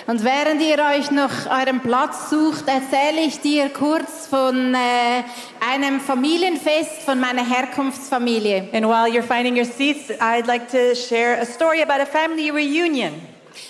Und während ihr euch noch euren Platz sucht, erzähle ich dir kurz von einem Familienfest von meiner Herkunftsfamilie. And while you're finding your seats, I'd like to share a story about a family reunion.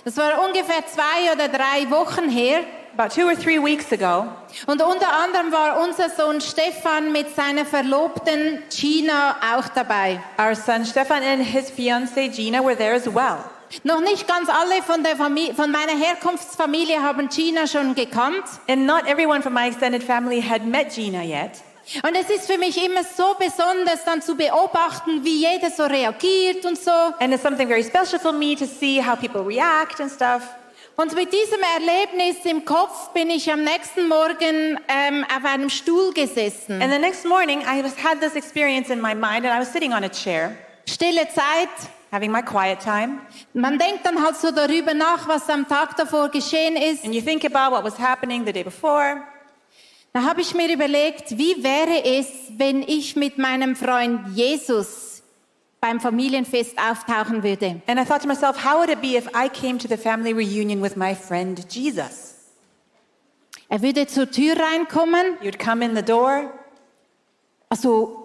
Das war ungefähr 2 oder 3 Wochen her. About 2 or 3 weeks ago. Und unter anderem war unser Sohn Stefan mit seiner Verlobten Gina auch dabei. Our son Stefan and his fiancée Gina were there as well. Noch nicht ganz alle von meiner Herkunftsfamilie haben Gina schon gekannt. And not everyone from my extended family had met Gina yet. Und es ist für mich immer so besonders, dann zu beobachten, wie jeder so reagiert und so. And it's something very special for me to see how people react and stuff. Und mit diesem Erlebnis im Kopf bin ich am nächsten Morgen auf einem Stuhl gesessen. And the next morning, I had this experience in my mind, and I was sitting on a chair, Stille Zeit. having my quiet time. Man denkt dann halt so darüber nach, was am Tag davor geschehen ist. And you think about what was happening the day before. Da habe ich mir überlegt, wie wäre es, wenn ich mit meinem Freund Jesus beim Familienfest auftauchen würde. And I thought to myself, how would it be if I came to the family reunion with my friend Jesus? Er würde zur Tür reinkommen. He would come in the door. Also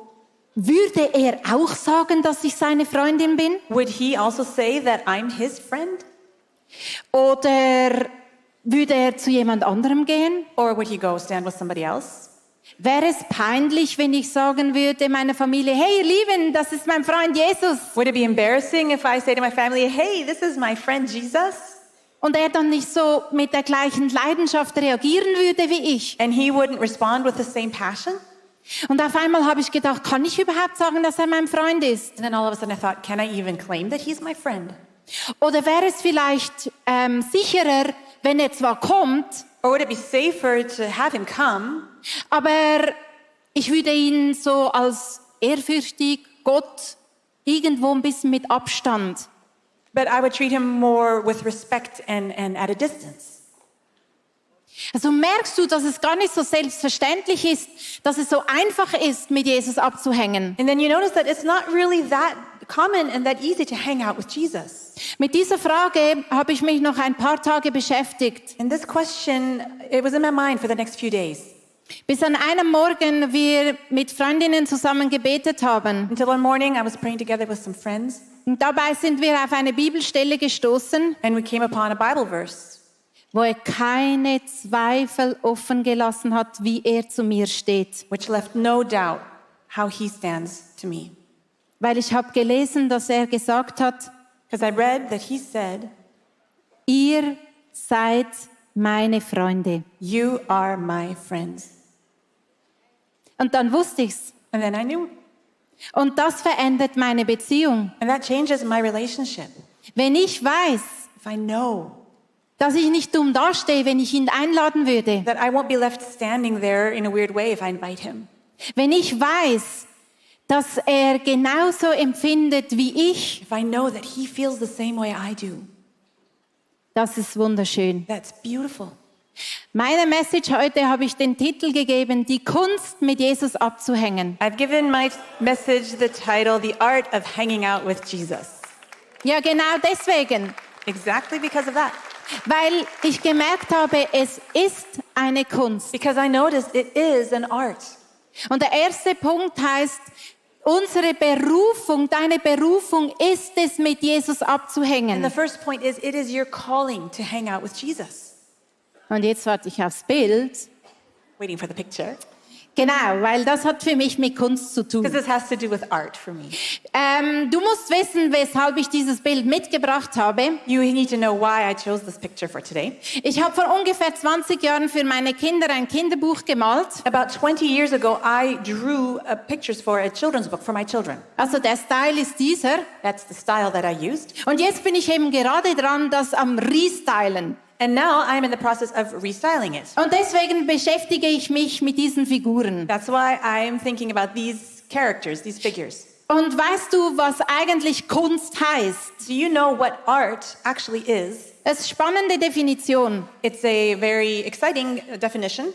würde er auch sagen, dass ich seine Freundin bin? Would he also say that I'm his friend? Oder würde er zu jemand anderem gehen? Or would he go stand with somebody else? Wäre es peinlich, wenn ich sagen würde meiner Familie, hey ihr Lieben, das ist mein Freund Jesus? Would it be embarrassing if I say to my family, hey, this is my friend Jesus? Und er dann nicht so mit der gleichen Leidenschaft reagieren würde wie ich. And he wouldn't respond with the same passion? Und auf einmal habe ich gedacht, kann ich überhaupt sagen, dass er mein Freund ist? And then all of a sudden I thought, can I even claim that he's my friend? Oder wäre es vielleicht sicherer, wenn er zwar kommt, Or would it be safer to have him come, aber ich würde ihn so als ehrfürchtig Gott irgendwo ein bisschen mit Abstand. but I would treat him more with respect and at a distance? Also merkst du, dass es gar nicht so selbstverständlich ist, dass es so einfach ist, mit Jesus abzuhängen. And then you notice that it's not really that common and that easy to hang out with Jesus. Mit dieser Frage habe ich mich noch ein paar Tage beschäftigt, And this question, it was in my mind for the next few days. bis an einem Morgen wir mit Freundinnen zusammen gebetet haben. Until one morning I was praying together with some friends, Und dabei sind wir auf eine Bibelstelle gestoßen, and we came upon a Bible verse wo er keine Zweifel offen gelassen hat, wie er zu mir steht. which left no doubt how he stands to me. Weil ich habe gelesen, dass er gesagt hat, Because I read that he said, ihr seid meine Freunde. you are my friends. Und dann wusste ich's. And then I knew. Und das verändert meine Beziehung. And that changes my relationship. Wenn ich weiß, If I know dass ich nicht dumm dastehe, wenn ich ihn einladen würde. that I won't be left standing there in a weird way if I invite him. Wenn ich weiß, dass er genauso empfindet wie ich, If I know that he feels the same way I do. das ist wunderschön. That's beautiful. Meine Message heute habe ich den Titel gegeben, die Kunst mit Jesus abzuhängen. I've given my message the title, The Art of Hanging Out with Jesus. Ja, genau deswegen. Exactly because of that. Weil ich gemerkt habe, es ist eine Kunst. Because I noticed it is an art. Und der erste Punkt heißt, unsere Berufung, deine Berufung ist es, mit Jesus And abzuhängen. the first point is, it is your calling to hang out with Jesus. Und jetzt warte ich aufs Bild. Waiting for the picture. Genau, weil das hat für mich mit Kunst zu tun. Because this has to do with art for me. Du musst wissen, weshalb ich dieses Bild mitgebracht habe. You need to know why I chose this picture for today. Ich habe vor ungefähr 20 Jahren für meine Kinder ein Kinderbuch gemalt. About 20 years ago, I drew pictures for a children's book for my children. Also der Style ist dieser. That's the style that I used. Und jetzt bin ich eben gerade dran, das am Restylen. And now I'm in the process of restyling it. Und deswegen beschäftige ich mich mit diesen Figuren. That's why I'm thinking about these characters, these figures. Und weißt du, was eigentlich Kunst heißt? Do you know what art actually is? Es ist eine spannende Definition. It's a very exciting definition.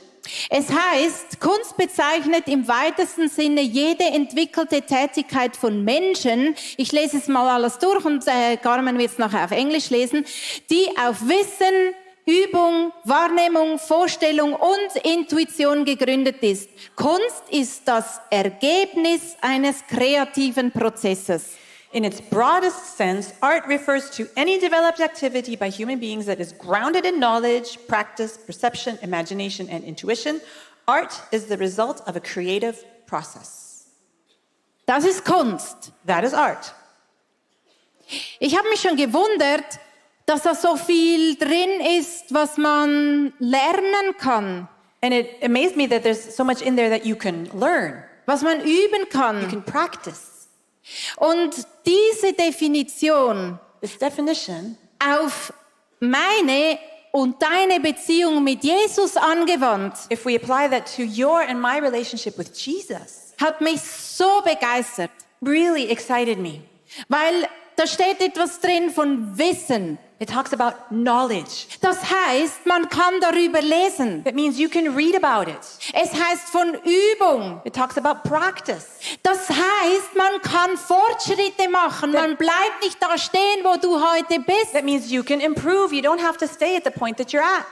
Es heißt, Kunst bezeichnet im weitesten Sinne jede entwickelte Tätigkeit von Menschen, ich lese es mal alles durch und Carmen wird es nachher auf Englisch lesen, die auf Wissen, Übung, Wahrnehmung, Vorstellung und Intuition gegründet ist. Kunst ist das Ergebnis eines kreativen Prozesses. In its broadest sense, art refers to any developed activity by human beings that is grounded in knowledge, practice, perception, imagination, and intuition. Art is the result of a creative process. Das ist Kunst. That is art. Ich habe mich schon gewundert, dass da so viel drin ist, was man lernen kann, And it amazed me that there's so much in there that you can learn, was man üben you kann. can practice. Und diese Definition This definition, auf meine und deine Beziehung mit Jesus angewandt, if we apply that to your and my relationship with Jesus, hat mich so begeistert, really excited me. weil da steht etwas drin von Wissen. It talks about knowledge. Das heißt, man kann darüber lesen. That means you can read about it. Es heißt von Übung. It talks about practice. Das heißt, man kann Fortschritte machen. Man bleibt nicht da stehen, wo du heute bist. That means you can improve. You don't have to stay at the point that you're at.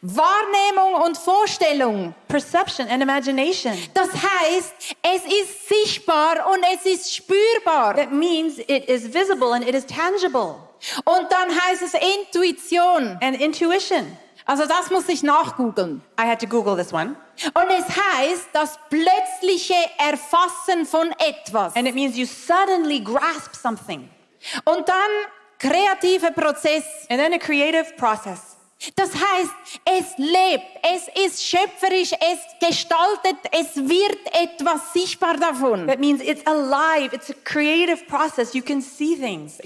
Wahrnehmung und Vorstellung. Perception and imagination. Das heißt, es ist sichtbar und es ist spürbar. That means it is visible and it is tangible. Und dann heißt es Intuition. And intuition. Also das muss ich nachgoogeln. I had to Google this one. Und es heißt das plötzliche Erfassen von etwas. And it means you suddenly grasp something. Und dann kreativer Prozess. And then a creative process. Das heißt, es lebt, es ist schöpferisch, es gestaltet, es wird etwas sichtbar davon. That means it's alive. It's a creative process. You can see things.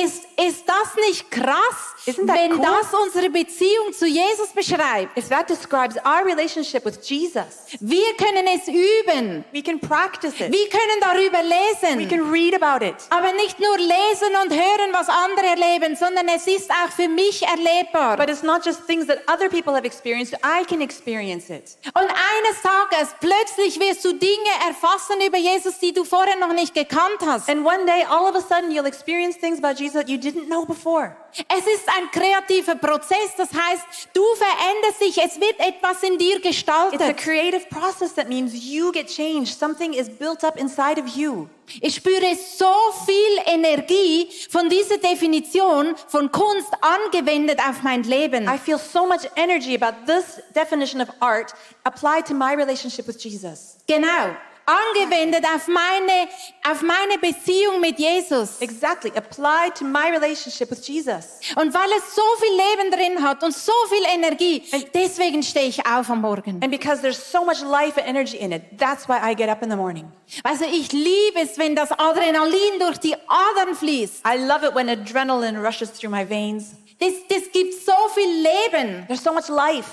Ist das nicht krass, Isn't that wenn cool? das unsere Beziehung zu Jesus beschreibt? If that describes our relationship with Jesus, Wir können es üben, we can practice it. wir können darüber We lesen, can read about it. aber nicht nur lesen und hören, was andere erleben, sondern es ist auch für mich erlebbar. But it's not just things that other people have experienced. I can experience it. Und eines Tages plötzlich wirst du Dinge erfassen über Jesus, die du vorher noch nicht gekannt hast. And one day, all of a sudden, you'll experience things about Jesus that you didn't know before. Es ist ein kreativer Prozess, das heißt, du veränderst dich, es wird etwas in dir It's a gestaltet. creative process that means you get changed. Something is built up inside of you. Ich spüre so viel Energie von dieser Definition von Kunst angewendet auf mein Leben. I feel so much energy about this definition of art applied to my relationship with Jesus. Genau, angewendet auf meine Beziehung mit Jesus. Exactly, applied to my relationship with Jesus. Und weil es so viel Leben drin hat und so viel Energie, deswegen stehe ich auf am Morgen. And because there's so much life and energy in it, that's why I get up in the morning. Also ich liebe es, wenn das Adrenalin durch die Adern fließt. I love it when adrenaline rushes through my veins. Das gibt so viel Leben. There's so much life.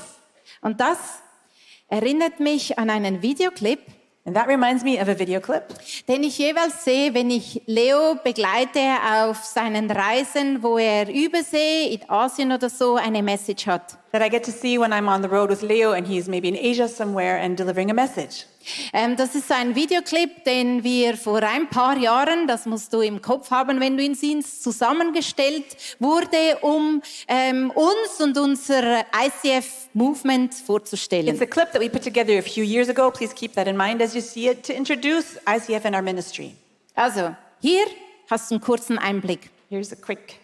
Und das erinnert mich an einen Videoclip, And that reminds me of a video clip den ich jeweils sehe, wenn ich Leo begleite auf seinen Reisen, wo er übersee, in Asien oder so, eine Message hat. that I get to see when I'm on the road with Leo and he's maybe in Asia somewhere and delivering a message. Das ist ein Videoclip, den wir vor ein paar Jahren, das musst du im Kopf haben, wenn du ihn siehst, zusammengestellt wurde, um uns und unser ICF Movement vorzustellen. It's a clip that we put together a few years ago. Please keep that in mind as you see it to introduce ICF and our ministry. Also, hier hast du einen kurzen Einblick. Here's a quick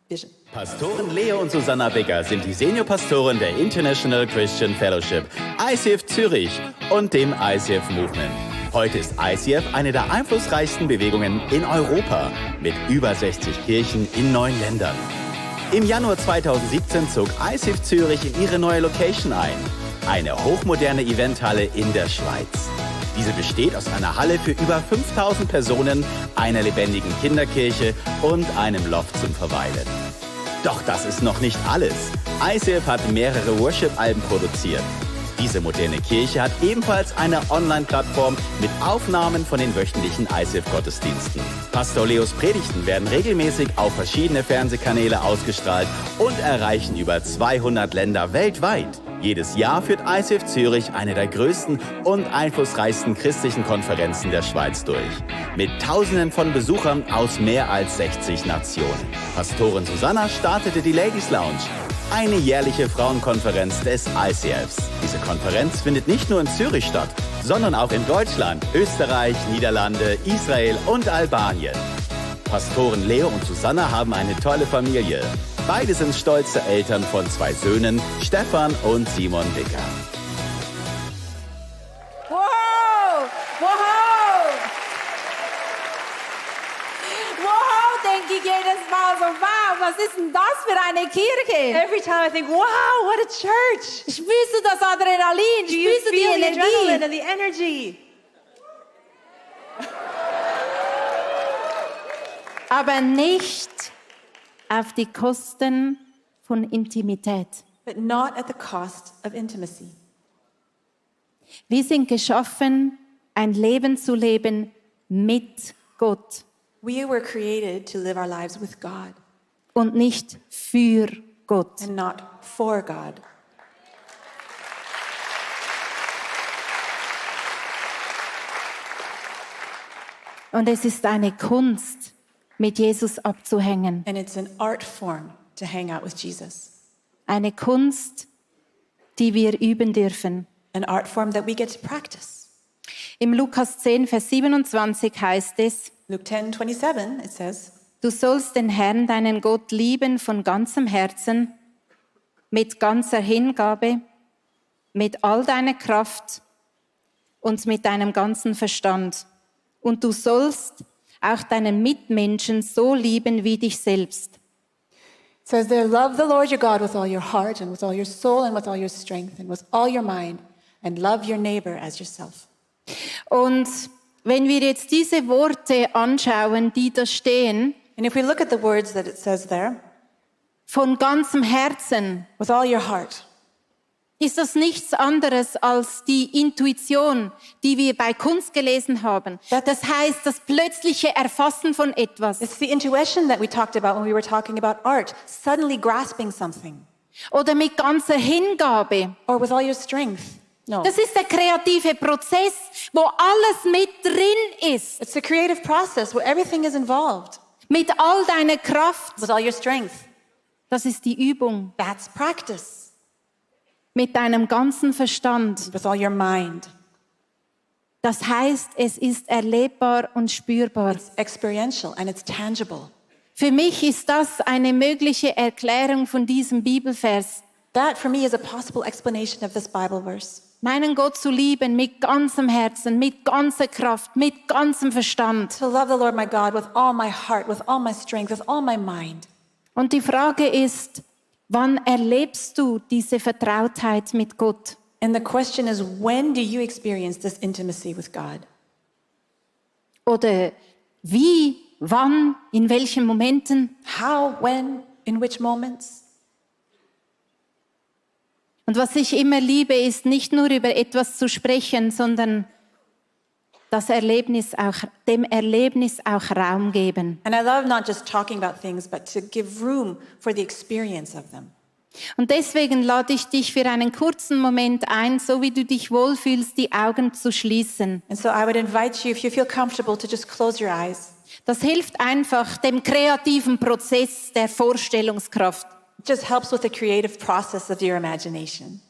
vision. Pastoren Leo und Susanna Bigger sind die Seniorpastoren der International Christian Fellowship, ICF Zürich und dem ICF Movement. Heute ist ICF eine der einflussreichsten Bewegungen in Europa mit über 60 Kirchen in 9 Ländern. Im Januar 2017 zog ICF Zürich in ihre neue Location ein, eine hochmoderne Eventhalle in der Schweiz. Diese besteht aus einer Halle für über 5000 Personen, einer lebendigen Kinderkirche und einem Loft zum Verweilen. Doch das ist noch nicht alles. ICF hat mehrere Worship-Alben produziert. Diese moderne Kirche hat ebenfalls eine Online-Plattform mit Aufnahmen von den wöchentlichen ICF-Gottesdiensten. Pastor Leos Predigten werden regelmäßig auf verschiedene Fernsehkanäle ausgestrahlt und erreichen über 200 Länder weltweit. Jedes Jahr führt ICF Zürich eine der größten und einflussreichsten christlichen Konferenzen der Schweiz durch. Mit Tausenden von Besuchern aus mehr als 60 Nationen. Pastorin Susanna startete die Ladies Lounge. eine jährliche Frauenkonferenz des ICFs. Diese Konferenz findet nicht nur in Zürich statt, sondern auch in Deutschland, Österreich, Niederlande, Israel und Albanien. Pastoren Leo und Susanna haben eine tolle Familie. Beide sind stolze Eltern von 2 Söhnen, Stefan und Simon Bigger. Wow! Wow! Wow, denke ich jedes Mal so, wow, was ist denn das für eine Kirche? Every time I think, wow, what a church. Spürst du das Adrenalin? Do you Spürst du die feel the adrenaline Energie? and the energy? Aber nicht auf die Kosten von Intimität. But not at the cost of intimacy. Wir sind geschaffen, ein Leben zu leben mit Gott We were created to live our lives with God und nicht für Gott. and not for God. Und es ist eine Kunst, mit Jesus abzuhängen. And it's an art form to hang out with Jesus. Eine Kunst, die wir üben dürfen. An art form that we get to practice. Im Lukas 10, Vers 27 heißt es, Luke 10:27, it says, du sollst den Herrn, deinen Gott, lieben von ganzem Herzen, mit ganzer Hingabe, mit all deiner Kraft und mit deinem ganzen Verstand. Und du sollst auch deinen Mitmenschen so lieben wie dich selbst. It says there, love the Lord your God with all your heart and with all your soul and with all your strength and with all your mind and love your neighbor as yourself. Und wenn wir jetzt diese Worte anschauen, die da stehen, And if we look at the words that it says there, von ganzem Herzen, with all your heart, ist das nichts anderes als die Intuition, die wir bei Kunst gelesen haben. Das heißt, das plötzliche Erfassen von etwas. it's the intuition that we talked about when we were talking about art, suddenly grasping something, Oder mit ganzer Hingabe. or with all your strength. No, Das ist der kreative Prozess, wo alles mit drin ist. it's a creative process where everything is involved, Mit all deiner Kraft. with all your strength. Das ist die Übung. That's practice. Mit deinem ganzen Verstand. With all your mind. Das heißt, es ist erlebbar und spürbar. It's experiential and it's tangible. Für mich ist das eine mögliche Erklärung von diesem Bibelvers. That for me is a possible explanation of this Bible verse. Meinen Gott zu lieben mit ganzem Herzen, mit ganzer Kraft, mit ganzem Verstand. To love the Lord my God with all my heart, with all my strength, with all my mind. Und die Frage ist, wann erlebst du diese Vertrautheit mit Gott? And the question is, when do you experience this intimacy with God? Oder wie, wann, in welchen Momenten? How, when, in which moments? Und was ich immer liebe, ist nicht nur über etwas zu sprechen, sondern dem Erlebnis auch Raum geben. And I love not just talking about things, but to give room for the experience of them. Und deswegen lade ich dich für einen kurzen Moment ein, so wie du dich wohlfühlst, die Augen zu schließen. And so I would invite you, if you feel comfortable, to just close your eyes. Das hilft einfach dem kreativen Prozess der Vorstellungskraft. It just helps with the creative process of your imagination.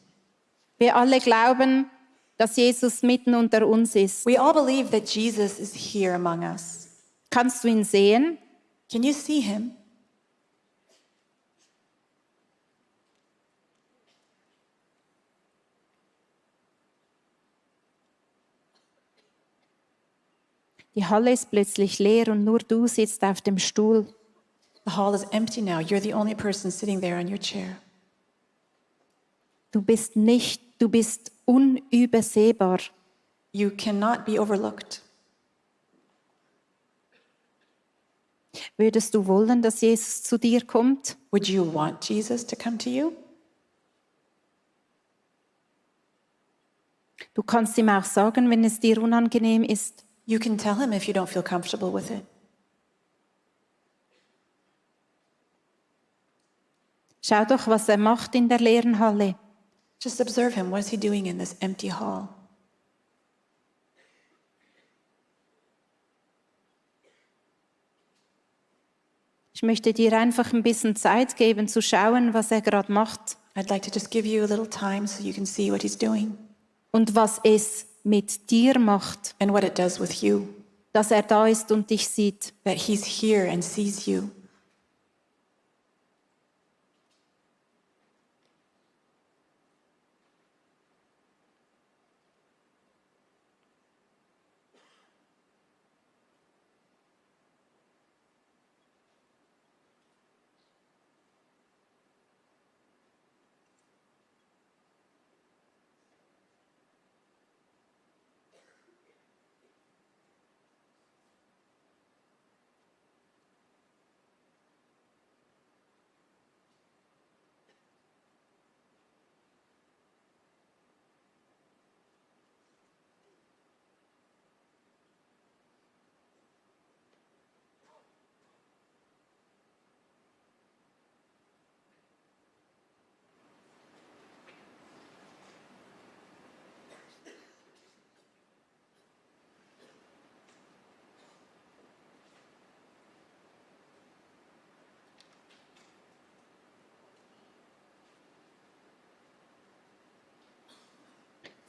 Wir alle glauben, dass Jesus mitten unter uns ist. We all believe that Jesus is here among us. Kannst du ihn sehen? Can you see him? Die Halle ist plötzlich leer und nur du sitzt auf dem Stuhl. The hall is empty now. You're the only person sitting there on your chair. Du bist unübersehbar. You cannot be overlooked. Würdest du wollen, dass Jesus zu dir kommt? Would you want Jesus to come to you? Du kannst ihm auch sagen, wenn es dir unangenehm ist. You can tell him if you don't feel comfortable with it. Schau doch, was er macht in der leeren Halle. Just observe him. What is he doing in this empty hall? Ich möchte dir einfach ein bisschen Zeit geben, zu schauen, was er gerade macht I'd like to just give you a little time so you can see what he's doing und was es mit dir macht, and what it does with you. dass er da ist und dich sieht. That he's here and sees you.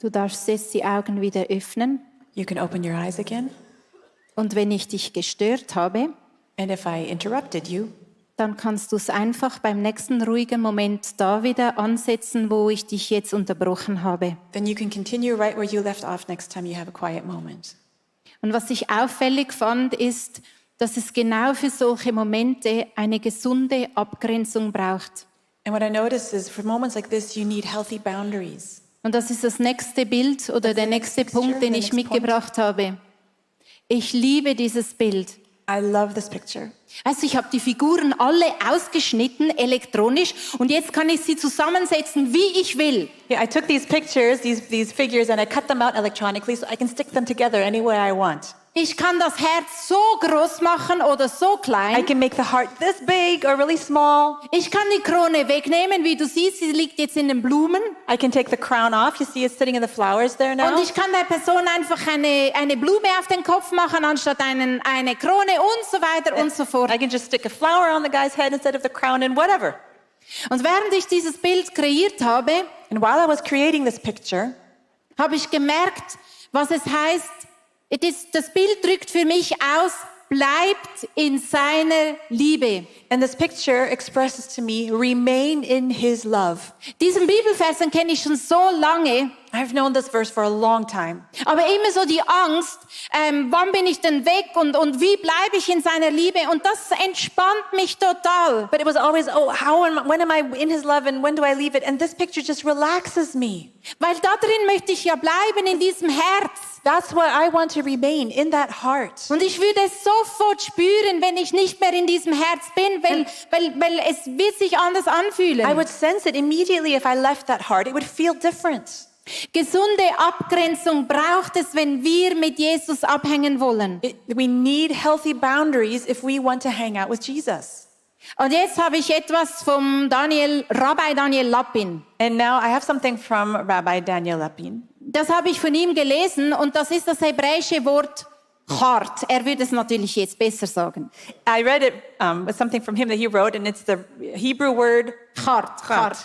Du darfst jetzt die Augen wieder öffnen. You can open your eyes again. Und wenn ich dich gestört habe, And if I interrupted you, dann kannst du es einfach beim nächsten ruhigen Moment da wieder ansetzen, wo ich dich jetzt unterbrochen habe. then you can continue right where you left off next time you have a quiet moment. Und was ich auffällig fand, ist, dass es genau für solche Momente eine gesunde Abgrenzung braucht. And what I noticed is for moments like this, you need healthy boundaries. Und das ist das nächste Bild oder der nächste Punkt, den ich mitgebracht habe. Ich liebe dieses Bild. I love this picture. Also ich habe die Figuren alle ausgeschnitten, elektronisch, und jetzt kann ich sie zusammensetzen, wie ich will. Yeah, I took these pictures, these figures, and I cut them out electronically so I can stick them together any way I want. Ich kann das Herz so groß machen oder so I klein. can make the heart this big or really small. Ich kann die Krone wegnehmen, wie du siehst, sie liegt jetzt in den Blumen. I can take the crown off. You see it's sitting in the flowers there now. Und ich kann der Person einfach eine Blume auf den Kopf machen, anstatt eine Krone und so weiter und so fort. I can just stick a flower on the guy's head instead of the crown and whatever. Und während ich dieses Bild kreiert habe, And while I was creating this picture, habe ich gemerkt, was es heißt. Das Bild drückt für mich aus, bleibt in seiner Liebe. and this picture expresses to me, remain in his love. Diesen Bibelvers den kenne ich schon so lange, I've known this verse for a long time. aber immer so die Angst, wann bin ich denn weg und wie bleibe ich in seiner Liebe? Und das entspannt mich total. But it was always, when am I in his love and when do I leave it? And this picture just relaxes me. Weil da drin möchte ich ja bleiben, in diesem Herz. That's what I want to remain, in that heart. Und ich würde es sofort spüren, wenn ich nicht mehr in diesem Herz bin, weil es wird sich anders anfühlen. I would sense it immediately if I left that heart. It would feel different. Gesunde Abgrenzung braucht es, wenn wir mit Jesus abhängen wollen. We need healthy boundaries if we want to hang out with Jesus. Und jetzt habe ich etwas vom Rabbi Daniel Lapin. And now I have something from Rabbi Daniel Lapin. Das habe ich von ihm gelesen und das ist das hebräische Wort hart. Er würde es natürlich jetzt besser sagen. I read it with something from him that he wrote, and it's the Hebrew word Hart.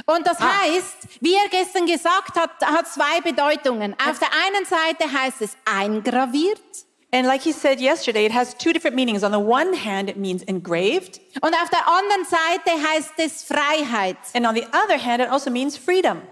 Und das heißt, wie er gestern gesagt hat, hat zwei Bedeutungen. Auf der einen Seite heißt es eingraviert. And like he said yesterday, it has two different meanings. On the one hand, it means engraved. Und auf der anderen Seite heißt es Freiheit. And on the other hand, it also means freedom.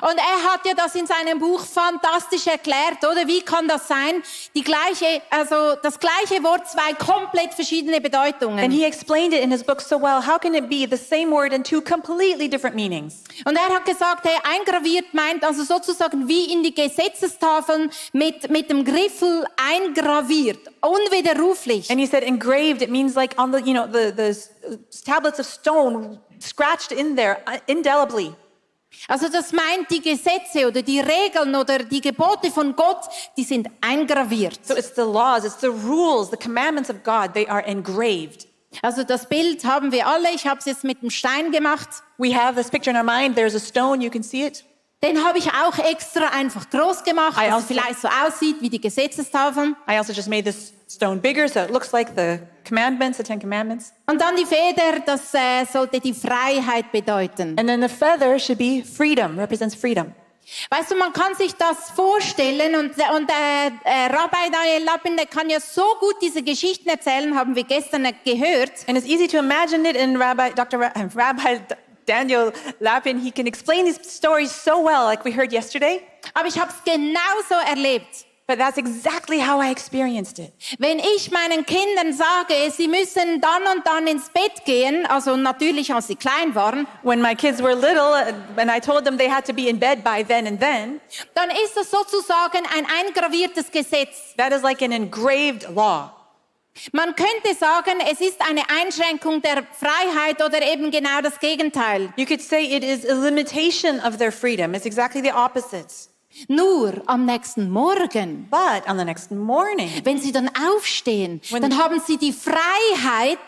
Und er hat ja das in seinem Buch fantastisch erklärt, oder? Wie kann das sein? Das gleiche Wort, zwei komplett verschiedene Bedeutungen. And he explained it in his book so well. How can it be the same word and two completely different meanings? Und er hat gesagt, hey, eingraviert meint also sozusagen wie in die Gesetzestafeln mit dem Griffel eingraviert, unwiderruflich. And he said engraved, it means like on the tablets of stone scratched in there indelibly. Also das meint, die Gesetze oder die Regeln oder die Gebote von Gott, die sind eingraviert. So it's the laws, it's the rules, the commandments of God, they are engraved. Also das Bild haben wir alle, ich habe es jetzt mit dem Stein gemacht. We have this picture in our mind, there's a stone, you can see it. Den habe ich auch extra einfach groß gemacht, dass also- es vielleicht so aussieht wie die Gesetzestafeln. I also just made this stone bigger so it looks like the commandments, the 10 commandments. Und dann die Feder, das sollte die Freiheit bedeuten. And then the feather should be freedom, represents freedom. Weißt du, man kann sich das vorstellen und Rabbi Daniel Lapin, der kann ja so gut diese Geschichten erzählen, haben wir gestern gehört. And it's easy to imagine it in Rabbi Daniel Lapin. He can explain these stories so well, like we heard yesterday. Aber ich habe es genauso erlebt. But that's exactly how I experienced it. Wenn ich meinen Kindern sage, sie müssen dann und dann ins Bett gehen, also natürlich, als sie klein waren, When my kids were little and I told them they had to be in bed by then and then, dann ist das sozusagen ein eingraviertes Gesetz. that is like an engraved law. Man könnte sagen, es ist eine Einschränkung der Freiheit oder eben genau das Gegenteil. You could say it is a limitation of their freedom. It's exactly the opposite. Nur am nächsten Morgen, But on the next morning, wenn sie dann aufstehen, When- dann haben sie die Freiheit,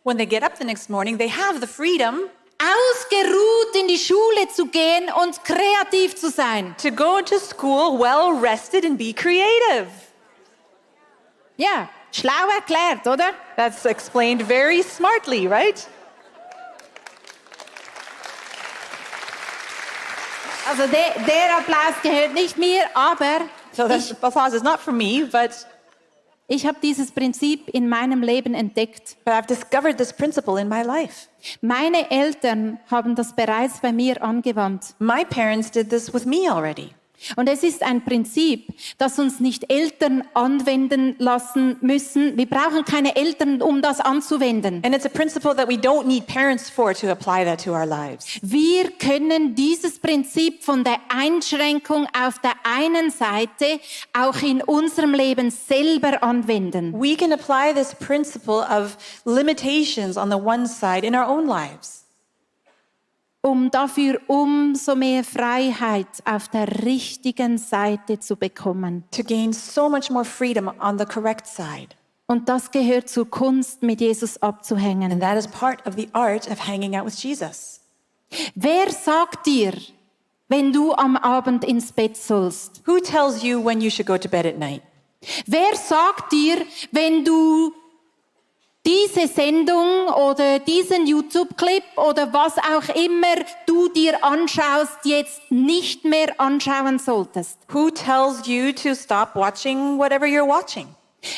when they get up the next morning, they have the freedom ausgeruht in die Schule zu gehen und kreativ zu sein. to go to school well rested and be creative. Ja, schlau erklärt, oder? That's explained very smartly, right? Also der Applaus gehört nicht mir, aber So that applause is not for me, but ich habe dieses Prinzip in meinem Leben entdeckt. I've discovered this principle in my life. Meine Eltern haben das bereits bei mir angewandt. My parents did this with me already. Und es ist ein Prinzip, das uns nicht Eltern anwenden lassen müssen. Wir brauchen keine Eltern, um das anzuwenden. And it's a principle that we don't need parents for to apply that to our lives. Wir können dieses Prinzip von der Einschränkung auf der einen Seite auch in unserem Leben selber anwenden. We can apply this principle of limitations on the one side in our own lives, um dafür umso mehr Freiheit auf der richtigen Seite zu bekommen. to gain so much more freedom on the correct side. Und das gehört zur Kunst, mit Jesus abzuhängen. And that is part of the art of hanging out with Jesus. Wer sagt dir, wenn du am Abend ins Bett sollst? Who tells you when you should go to bed at night? Wer sagt dir, wenn du diese Sendung oder diesen YouTube-Clip oder was auch immer du dir anschaust, jetzt nicht mehr anschauen solltest? Who tells you to stop watching whatever you're watching?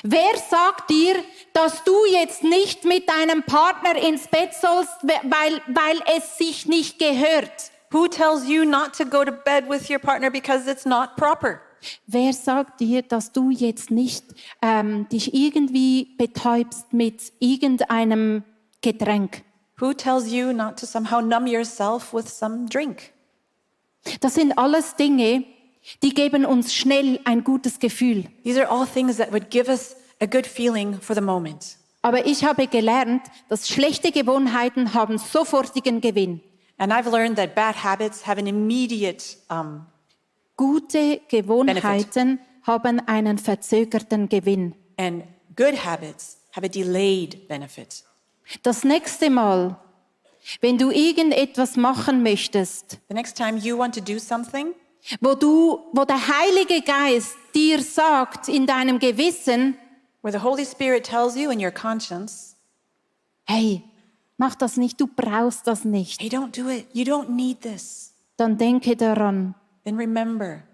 Wer sagt dir, dass du jetzt nicht mit deinem Partner ins Bett sollst, weil es sich nicht gehört? Who tells you not to go to bed with your partner because it's not proper? Wer sagt dir, dass du jetzt nicht dich irgendwie betäubst mit irgendeinem Getränk? Who tells you not to somehow numb yourself with some drink? Das sind alles Dinge, die geben uns schnell ein gutes Gefühl. These are all things that would give us a good feeling for the moment. Aber ich habe gelernt, dass schlechte Gewohnheiten haben sofortigen Gewinn. And I've learned that bad habits have an immediate Gute Gewohnheiten haben einen verzögerten Gewinn. and good habits have a delayed benefit. Das nächste Mal, wenn du irgendetwas machen möchtest, The next time you want to do something wo der Heilige Geist dir sagt in deinem Gewissen, where the Holy Spirit tells you in your conscience, hey, mach das nicht, du brauchst das nicht, hey, don't do it. You don't need this. dann denke daran, Then remember,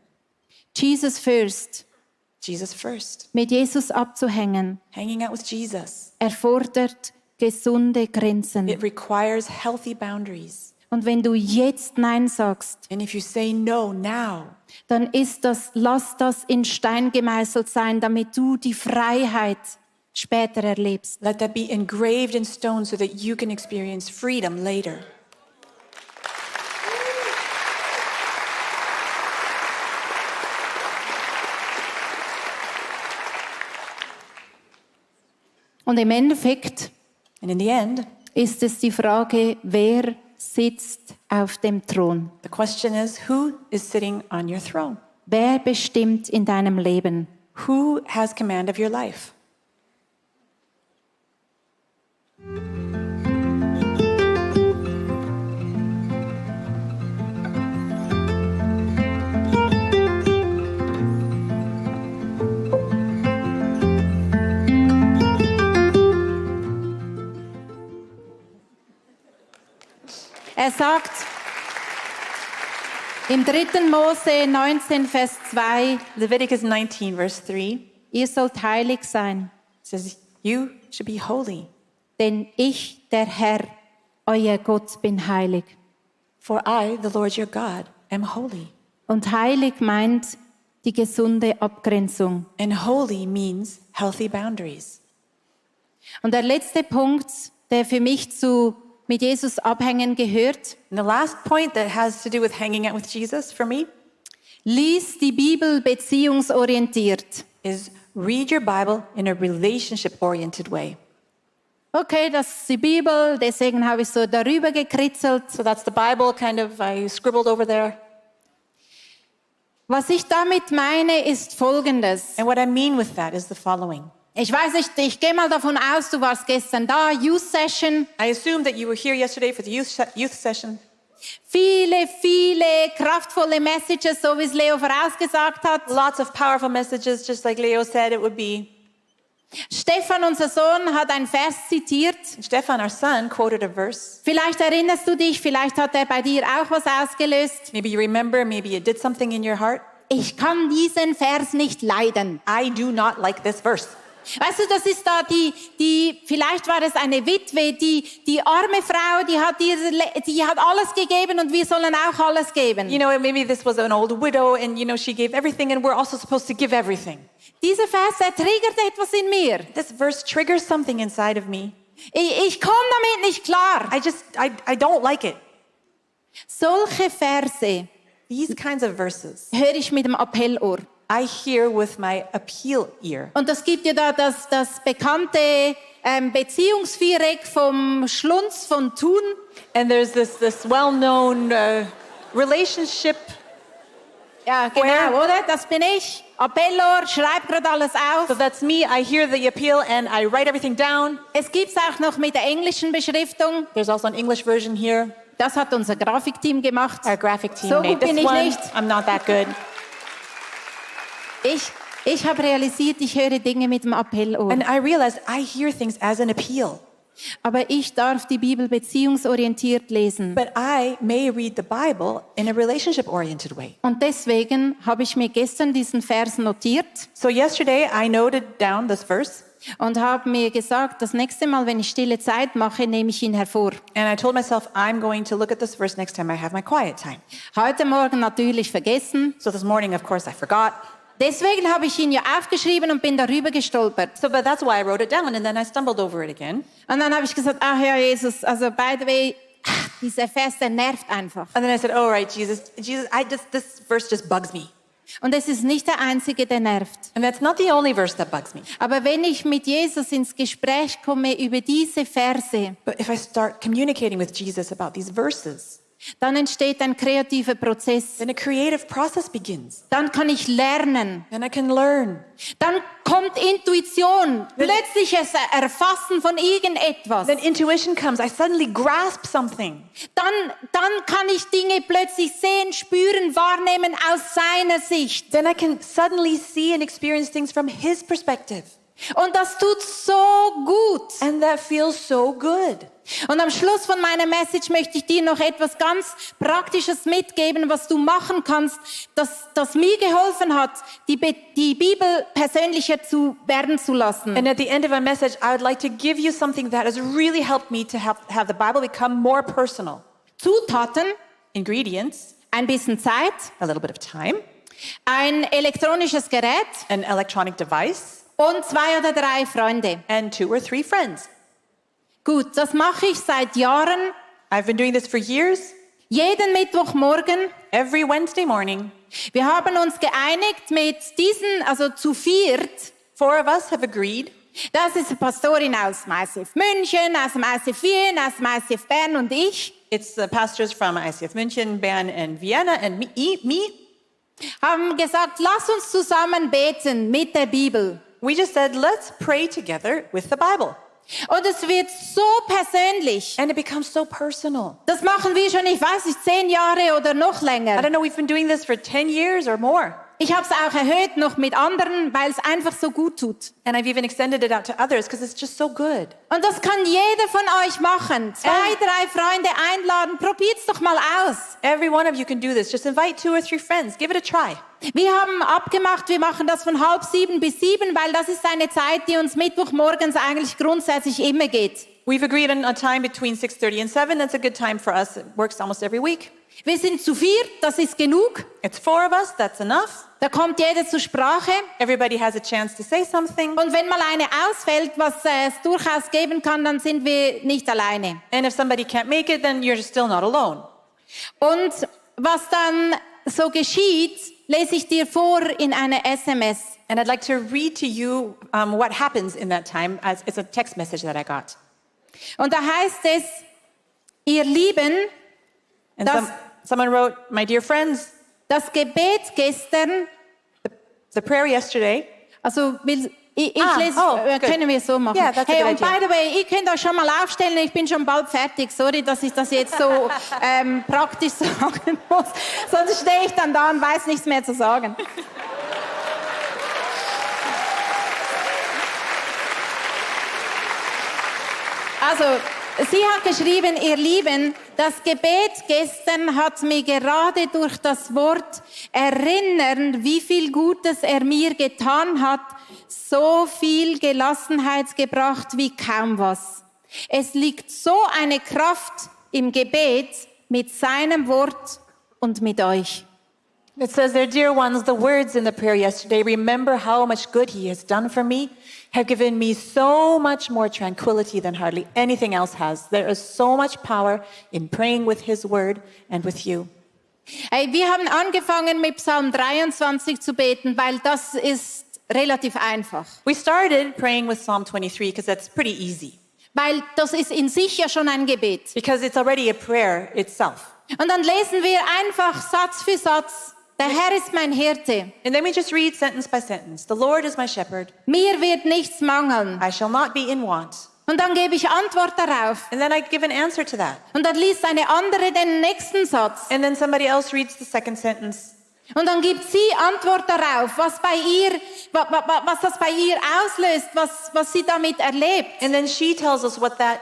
Jesus first, Jesus first. mit Jesus abzuhängen, Hanging out with Jesus. erfordert gesunde Grenzen. It requires healthy boundaries. Und wenn du jetzt Nein sagst, And if you say no now, dann lass das in Stein gemeißelt sein, damit du die Freiheit später erlebst. let that be engraved in stone so that you can experience freedom later. Und im Endeffekt And in the end, ist es die Frage, wer sitzt auf dem Thron? the question is, who is sitting on your throne? Wer bestimmt in deinem Leben? Who has command of your life? Er sagt im 3. Mose 19, Vers 2, Leviticus 19, verse 3, ihr sollt heilig sein, says, you should be holy, denn ich, der Herr, euer Gott, bin heilig. for I, the Lord your God, am holy. Und heilig meint die gesunde Abgrenzung. And holy means healthy boundaries. Und der letzte Punkt, der für mich mit Jesus abhängen gehört, And the last point that has to do with hanging out with Jesus for me lies die Bibel beziehungsorientiert. is read your Bible in a relationship-oriented way. Okay, das ist die Bibel, deswegen habe ich so darüber gekritzelt. So that's the Bible, kind of, I scribbled over there. Was ich damit meine, ist Folgendes. And what I mean with that is the following. Ich weiß nicht, ich gehe mal davon aus, du warst gestern da, Youth Session. I assume that you were here yesterday for the youth session. Viele, viele kraftvolle Messages, so wie es Leo vorausgesagt hat. Lots of powerful messages, just like Leo said it would be. Stefan, unser Sohn, hat einen Vers zitiert. Stefan, our son, quoted a verse. Vielleicht erinnerst du dich, vielleicht hat er bei dir auch was ausgelöst. Maybe you remember, maybe it did something in your heart. Ich kann diesen Vers nicht leiden. I do not like this verse. Weißt du, das ist da vielleicht war es eine Witwe, die arme Frau, die hat alles gegeben und wir sollen auch alles geben. You know, maybe this was an old widow and, you know, she gave everything and we're also supposed to give everything. Dieser Vers, der triggert etwas in mir. This verse triggers something inside of me. Ich komme damit nicht klar. I don't like it. Solche Verse These kinds of verses höre ich mit dem Appellohr. I hear with my appeal ear. Und das gibt ja da das bekannte Beziehungsviereck vom Schlunz von Thun. And there's this well-known relationship. Ja, genau, Where? oder? Das bin ich. Appellohr, schreib gerade alles auf. So that's me. I hear the appeal and I write everything down. Es gibt's auch noch mit der englischen Beschriftung. There's also an English version here. Das hat unser Grafikteam gemacht. Our graphic team So made gut bin this ich one. nicht. I'm not that good. Ich habe realisiert, ich höre Dinge mit dem Appellohr. And I realized I hear things as an appeal. Aber ich darf die Bibel beziehungsorientiert lesen. But I may read the Bible in a relationship-oriented way. Und deswegen habe ich mir gestern diesen Vers notiert So yesterday I noted down this verse und habe mir gesagt, das nächste Mal, wenn ich stille Zeit mache, nehme ich ihn hervor. and I told myself I'm going to look at this verse next time I have my quiet time. Heute Morgen natürlich vergessen. So this morning, of course, I forgot. Deswegen habe ich ihn ja aufgeschrieben und bin darüber gestolpert. So, but that's why I wrote it down and then I stumbled over it again. Und dann habe ich gesagt, ach ja, Jesus, also by the way, dieser Vers, der nervt einfach. And then I said, oh, right, Jesus, this verse just bugs me. Und es ist nicht der einzige, der nervt. And that's not the only verse that bugs me. Aber wenn ich mit Jesus ins Gespräch komme über diese Verse, But if I start communicating with Jesus about these verses, dann entsteht ein kreativer Prozess. then a creative process begins. Dann kann ich lernen. And I can learn. Dann kommt Intuition, plötzliches Erfassen von irgendetwas. Then intuition comes. I suddenly grasp something. Dann kann ich Dinge plötzlich sehen, spüren, wahrnehmen aus seiner Sicht. Then I can suddenly see and experience things from his perspective. Und das tut so gut. And that feels so good. Und am Schluss von meiner Message möchte ich dir noch etwas ganz Praktisches mitgeben, was du machen kannst, das mir geholfen hat, die Bibel persönlicher werden zu lassen. And at the end of my message, I would like to give you something that has really helped me to have the Bible become more personal. Zutaten, Ingredients, ein bisschen Zeit, a little bit of time, ein elektronisches Gerät an electronic device, und 2 oder 3 Freunde. and 2 or 3 friends. Gut, das mache ich seit Jahren. I've been doing this for years, Jeden Mittwochmorgen. every Wednesday morning. Wir haben uns geeinigt mit diesen, also zu 4. 4 of us have agreed. Das ist eine Pastorin aus dem ICF München, aus dem ICF Wien, aus dem ICF Bern und ich. It's the pastors from ICF München, Bern, and Vienna, and me. Haben gesagt, lass uns zusammen beten mit der Bibel. We just said, let's pray together with the Bible. Und es wird so persönlich. And it becomes so personal. Das machen wir schon, ich weiß nicht, 10 Jahre oder noch I länger. don't know, we've been doing this for 10 years or more. Ich habe es auch erhöht noch mit anderen, weil es einfach so gut tut. And I've even extended it out to others because it's just so good. Und das kann jeder von euch machen. 2, 3 Freunde einladen, probiert's doch mal aus. Every one of you can do this. Just invite 2 or 3 friends. Give it a try. Wir haben abgemacht, wir machen das von 6:30 bis 7, weil das ist eine Zeit, die uns Mittwochmorgens eigentlich grundsätzlich immer geht. We've agreed on a time between 6:30 and 7. That's a good time for us. It works almost every week. Wir sind zu 4, das ist genug. It's 4 of us. That's enough. Da kommt jeder zur Sprache. Everybody has a chance to say something. Und wenn mal eine ausfällt, was es durchaus geben kann, dann sind wir nicht alleine. And if somebody can't make it, then you're still not alone. Und was dann so geschieht, lese ich dir vor in einer SMS. And I'd like to read to you what happens in that time. It's a text message that I got. Und da heißt es, ihr Lieben, And someone wrote, my dear friends, das Gebet gestern, the prayer yesterday. also ich lese, good. können wir so machen. Yeah, that's a hey, good und idea. by the way, ihr könnt euch schon mal aufstellen, ich bin schon bald fertig. Sorry, dass ich das jetzt so praktisch sagen muss. Sonst stehe ich dann da und weiß nichts mehr zu sagen. Also, sie hat geschrieben, ihr Lieben, das Gebet gestern hat mir gerade durch das Wort erinnern, wie viel Gutes er mir getan hat, so viel Gelassenheit gebracht wie kaum was. Es liegt so eine Kraft im Gebet mit seinem Wort und mit euch. It says there, dear ones, the words in the prayer yesterday, remember how much good he has done for me, have given me so much more tranquility than hardly anything else has. There is so much power in praying with his word and with you. Hey, wir haben angefangen mit Psalm 23 zu beten, weil das ist relativ einfach. We started praying with Psalm 23 because that's pretty easy. Weil das ist in sich ja schon ein Gebet. Because it's already a prayer itself. Und dann lesen wir einfach Satz für Satz, der Herr ist mein Hirte. And then we just read sentence by sentence. The Lord is my shepherd. Mir wird nichts mangeln. I shall not be in want. Und dann gebe ich Antwort darauf. And then I give an answer to that. Und dann liest eine andere den nächsten Satz. And then somebody else reads the second sentence. Und dann gibt sie Antwort darauf, was das bei ihr auslöst, was sie damit erlebt. And then she tells us what that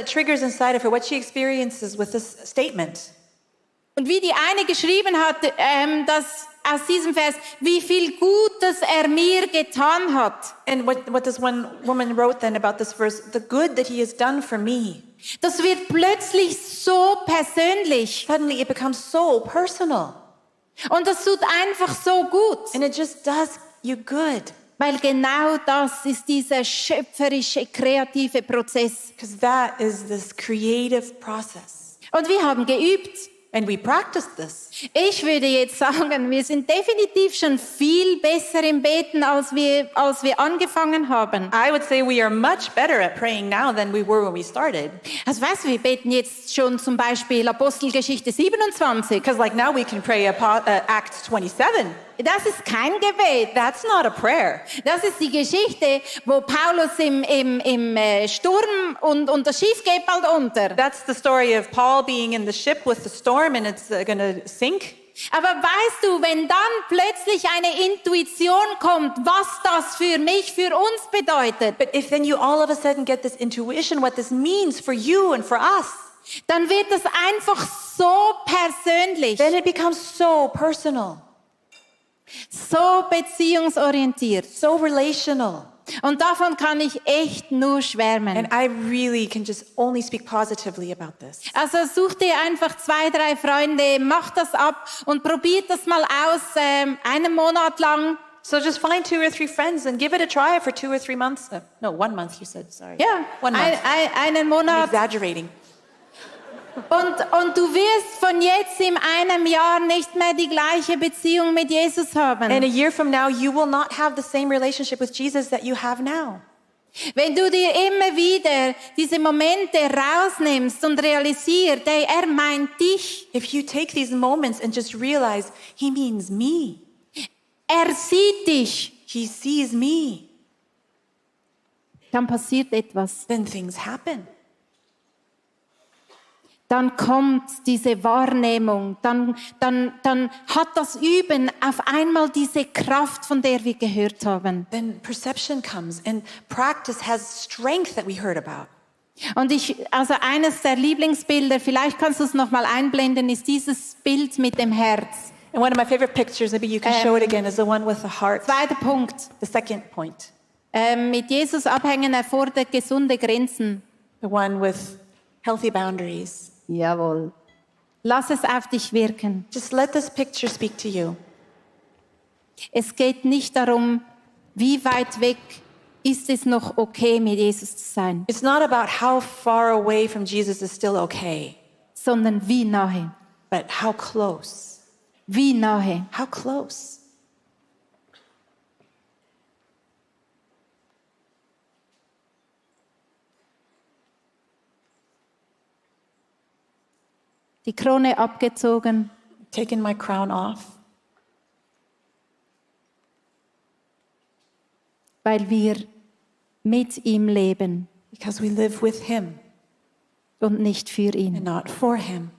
triggers inside of her, what she experiences with this statement. Und wie die eine geschrieben hat, dass aus diesem Vers, wie viel Gutes er mir getan hat. And what this one woman wrote then about this verse, the good that he has done for me. Das wird plötzlich so persönlich. Suddenly it becomes so personal. Und das tut einfach so gut. And it just does you good. Weil genau das ist dieser schöpferische, kreative Prozess. Because that is this creative process. Und wir haben geübt. And we practice this. Ich würde jetzt sagen, wir sind definitiv schon viel besser im Beten, als wir angefangen haben. I would say we are much better at praying now than we were when we started. Also weißt du, wir beten jetzt schon zum Beispiel Apostelgeschichte 27. Because like now we can pray Acts 27. Das ist kein Gebet. That's not a prayer. Das ist die Geschichte, wo Paulus im Sturm und das Schiff geht bald unter. That's the story of Paul being in the ship with the storm and it's going to sink. Aber weißt du, wenn dann plötzlich eine Intuition kommt, was das für mich, für uns bedeutet, But if then you all of a sudden get this intuition, what this means for you and for us, dann wird das einfach so persönlich, then it becomes so personal, so beziehungsorientiert. so relational. Und davon kann ich echt nur schwärmen. And I really can just only speak positively about this. Also such dir einfach 2, 3 Freunde, mach das ab und probiert das mal aus, einen Monat lang. So just find 2 or 3 friends and give it a try for 2 or 3 months. No, 1 month you said, sorry. Ja, 1 month. einen I'm Monat. exaggerating. Und du wirst von jetzt in einem Jahr nicht mehr die gleiche Beziehung mit Jesus haben. And a year from now, you will not have the same relationship with Jesus that you have now. Wenn du dir immer wieder diese Momente rausnimmst und realisierst, hey, er meint dich. If you take these moments and just realize, he means me. Er sieht dich. He sees me. Dann passiert etwas. Then things happen. dann kommt diese Wahrnehmung, dann hat das Üben auf einmal diese Kraft, von der wir gehört haben. Then perception comes and practice has strength that we heard about. Und also eines der Lieblingsbilder, vielleicht kannst du es noch mal einblenden, ist dieses Bild mit dem Herz. And one of my favorite pictures, maybe you can show it again, is the one with the heart. Zweiter Punkt. The second point, Mit Jesus abhängen erfordert gesunde Grenzen. the one with healthy boundaries. Jawohl. Lass es auf dich wirken. Just let this picture speak to you. Es geht nicht darum, wie weit weg ist es noch okay, mit Jesus zu sein, It's not about how far away from Jesus is still okay, sondern wie nahe. but how close. Wie nahe. How close? Die Krone abgezogen, Taking my crown off weil wir mit ihm leben because we live with him und nicht für and ihn. not for him.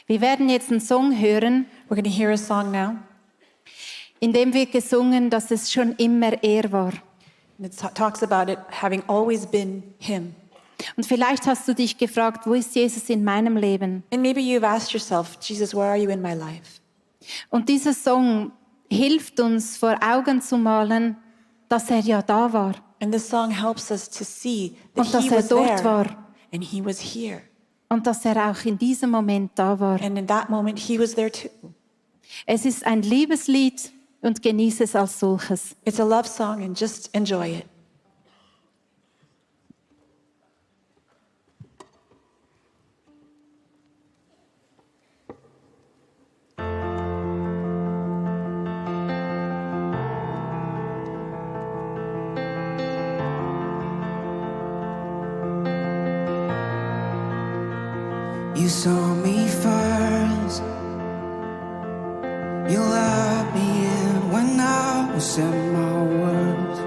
Wir werden jetzt einen Song hören, We're going to hear a song now. in dem wir gesungen, dass es schon immer er war. And it talks about it having always been him. Und vielleicht hast du dich gefragt, wo ist Jesus in meinem Leben? And maybe you've asked yourself, Jesus, where are you in my life? Und dieser Song hilft uns vor Augen zu malen, dass er ja da war And this song helps us to see that und dass he er was dort there war and he was here. und dass er auch in diesem Moment da war. And in that moment, he was there too. Es ist ein Liebeslied und genieße es als solches. It's a love song and just enjoy it. You saw me first. You let me in when I was at my worst.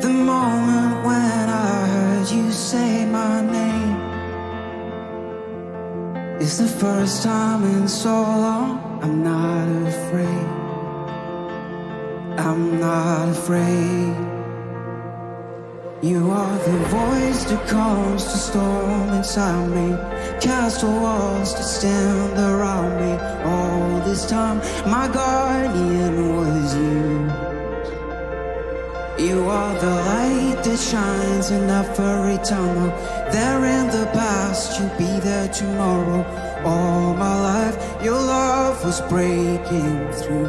The moment when I heard you say my name is the first time in so long. I'm not afraid. I'm not afraid. You are the voice that calms the storm inside me, cast the walls that stand around me. All this time, my guardian was you. You are the light that shines in every tunnel. There in the past, you'll be there tomorrow. All my life, your love was breaking through.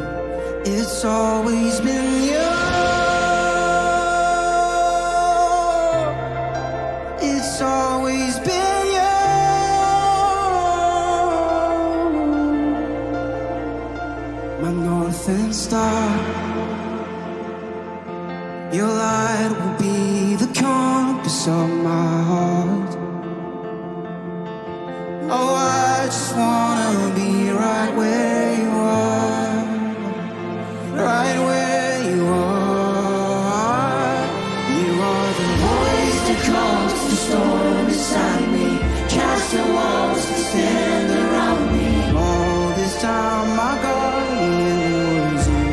It's always been you. It's always been you. My north and star. Your light will be the compass of my heart. Oh, I just wanna be right where you are. Right where you are. You are the voice that calms the storm inside me, cast the walls that stand around me. All this time, my guardian was you.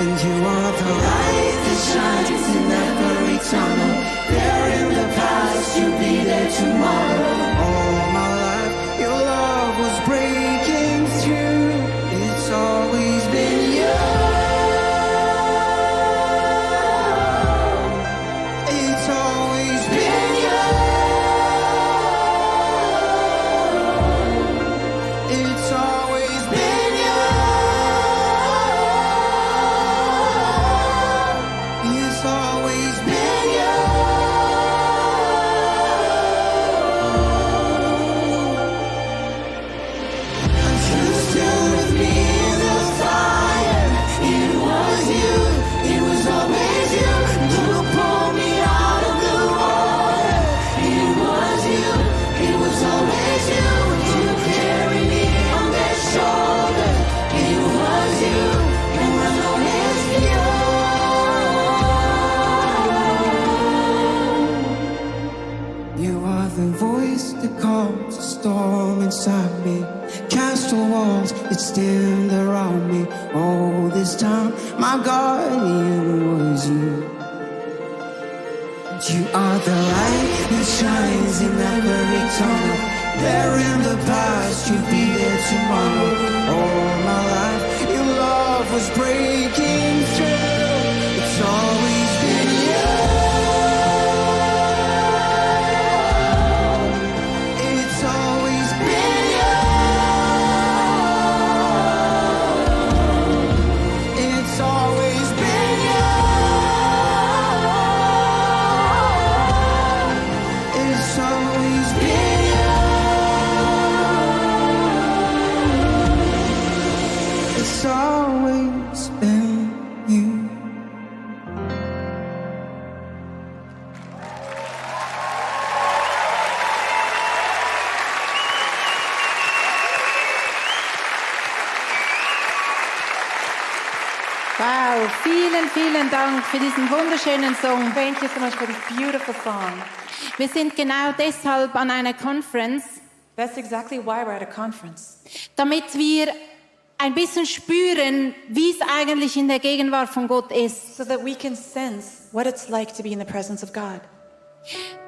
And you are the light that shines in every tunnel. There in the past, you'll be there tomorrow. All my life, your love was brave. the voice that calms the storm inside me. Cast all walls that stand around me. All this time, my guardian was you. You are the light that shines in every tunnel. There in the past, you'll be there tomorrow. All my life, your love was breaking through. It's always been you. It's always been you. It's always been you. It's always been you. It's always been you. Wow, vielen, vielen Dank für diesen wunderschönen Song. Thank you so much for this beautiful song. Wir sind genau deshalb an einer Conference, That's exactly why we're at a conference. damit wir ein bisschen spüren, wie es eigentlich in der Gegenwart von Gott ist. So that we can sense what it's like to be in the presence of God.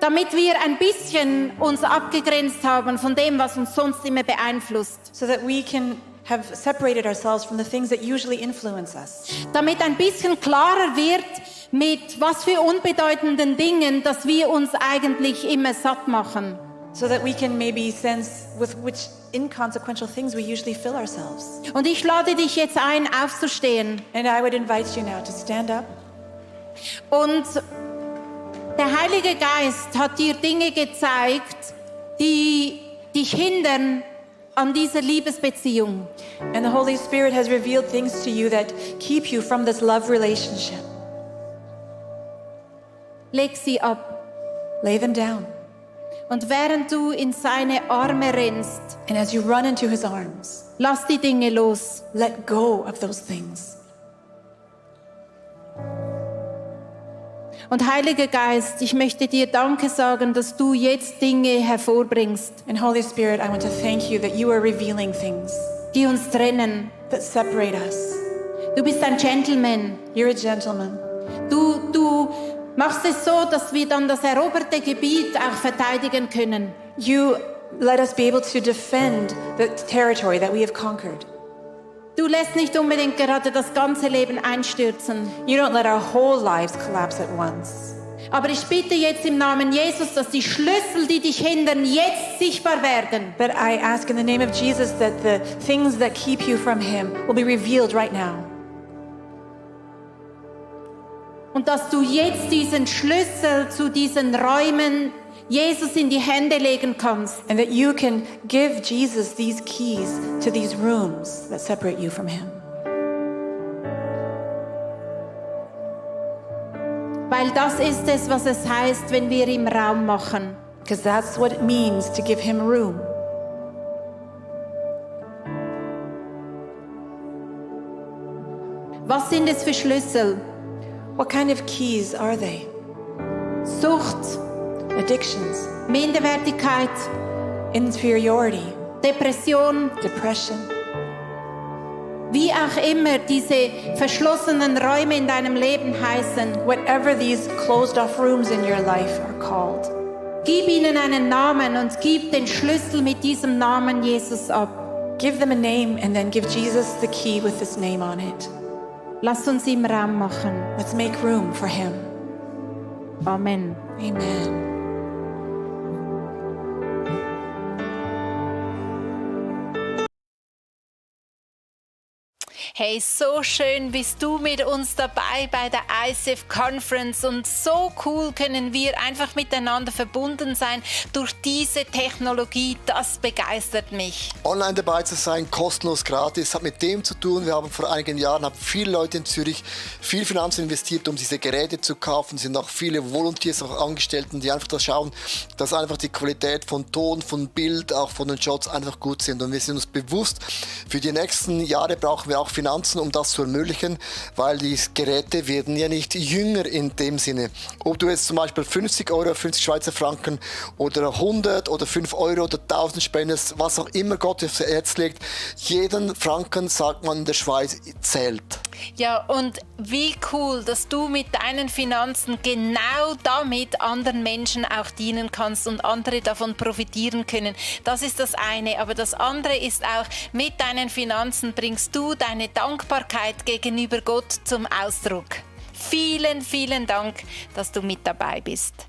Damit wir ein bisschen uns abgegrenzt haben von dem, was uns sonst immer beeinflusst. So that we can have separated ourselves from the things that usually influence us. Damit ein bisschen klarer wird, mit was für unbedeutenden Dingen, dass wir uns eigentlich immer satt machen. So that we can maybe sense with which inconsequential things we usually fill ourselves. Und ich lade dich jetzt ein, aufzustehen. And I would invite you now to stand up. Und der Heilige Geist hat dir Dinge gezeigt, die dich hindern an dieser Liebesbeziehung. And the Holy Spirit has revealed things to you that keep you from this love relationship. Leg sie ab. Lay them down. Und während du in seine Arme rennst, And as you run into his arms, lass die Dinge los. let go of those things. Und Heiliger Geist, ich möchte dir Danke sagen, dass du jetzt Dinge hervorbringst, And Holy Spirit, I want to thank you that you are revealing things die uns trennen. that separate us. Du bist ein Gentleman. You're a gentleman. Du machst es so, dass wir dann das eroberte Gebiet auch verteidigen können. You let us be able to defend the territory that we have conquered. Du lässt nicht unbedingt gerade das ganze Leben einstürzen. You don't let our whole lives collapse at once. Aber ich bitte jetzt im Namen Jesus, dass die Schlüssel, die dich hindern, jetzt sichtbar werden. But I ask in the name of Jesus that the things that keep you from him will be revealed right now. Und dass du jetzt diesen Schlüssel zu diesen Räumen Jesus in die Hände legen kannst. And that you can give Jesus these keys to these rooms that separate you from him. Weil das ist es, was es heißt, wenn wir ihm Raum machen. Because that's what it means to give him room. Was sind es für Schlüssel? What kind of keys are they? Sucht, Addictions, Minderwertigkeit, inferiority, Depression, depression, wie auch immer diese verschlossenen Räume in deinem Leben heißen. whatever these closed off rooms in your life are called. Gib ihnen einen Namen und gib den Schlüssel mit diesem Namen Jesus ab. Give them a name and then give Jesus the key with this name on it. Lass uns ihm Raum machen. Let's make room for him. Amen. Amen. Hey, so schön bist du mit uns dabei bei der ICF Conference und so cool können wir einfach miteinander verbunden sein durch diese Technologie. Das begeistert mich. Online dabei zu sein, kostenlos, gratis, hat mit dem zu tun. Wir haben vor einigen Jahren viele Leute in Zürich viel Finanzen investiert, um diese Geräte zu kaufen. Es sind auch viele Volunteers, auch Angestellten, die einfach da schauen, dass einfach die Qualität von Ton, von Bild, auch von den Shots einfach gut sind. Und wir sind uns bewusst, für die nächsten Jahre brauchen wir auch Finanzen Finanzen, um das zu ermöglichen, weil die Geräte werden ja nicht jünger in dem Sinne. Ob du jetzt zum Beispiel 50 Euro, 50 Schweizer Franken oder 100 oder 5 Euro oder 1000 spendest, was auch immer Gott aufs Herz legt, jeden Franken, sagt man in der Schweiz, zählt. Ja, und wie cool, dass du mit deinen Finanzen genau damit anderen Menschen auch dienen kannst und andere davon profitieren können. Das ist das eine. Aber das andere ist auch, mit deinen Finanzen bringst du deine Dankbarkeit gegenüber Gott zum Ausdruck. Vielen, vielen Dank, dass du mit dabei bist.